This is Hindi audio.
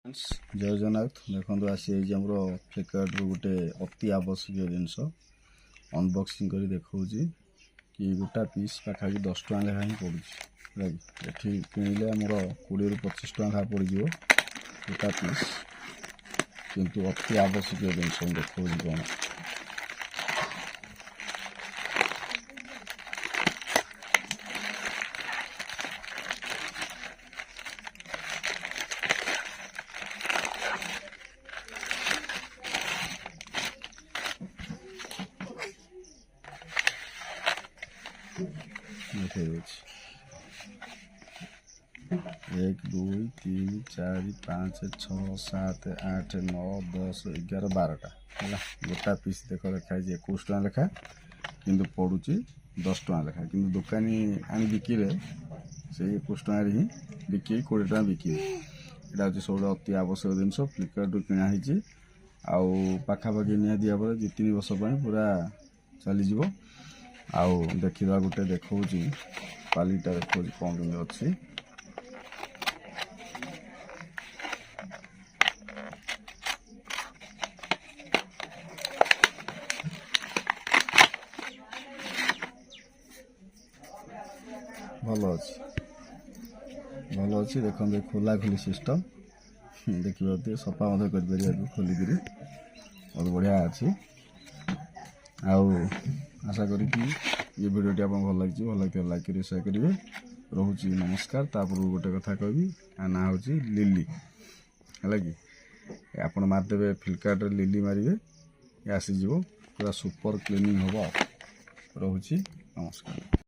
जय जगन्नाथ देखो आसी फ्लिपकार्ट गोटे अति आवश्यक जिनस अनबॉक्सिंग कर देखा कि गोटा पीस पाखापी 10 टका लेखा ही पड़ुଛି ये किणिले आमर 20 ରୁ 25 टका पड़ गोटा पीस किंतु अति आवश्यक जिनस देखा कौन एक 2 3 4 5 6 7 8 9 10 11 12टा है गोटा पीस देख लिखाई 21 टका लेखा कि पड़ू 10 टका लेखा कि दुकानी आनी बिकिले से 21 टका ही बिकी 20 टका बिकी यहाँ हूँ सब अति आवश्यक जिनस फ्लिपकार्ट किणाही आउ पाखापाखि निहाती भाव 2-3 वर्ष पूरा चलीज आउ देखा गोटे देखा क्वालिटी देखा कौन केमी अच्छी भल अच्छी देखते खोला खोली सिस्टम देखिए सफा कर खोलिक बहुत बढ़िया अच्छी आशा करी ये वीडियोटी आप भल लगी भल लगे लाइक करेंगे शेयर करेंगे रोची नमस्कार तापर गोटे कथा कहबी ना हूँ लिली है कि आप मारदेवे फ्लिपकार्ट लिली मारे आसीज पूरा सुपर क्लीनिंग हम रोची नमस्कार।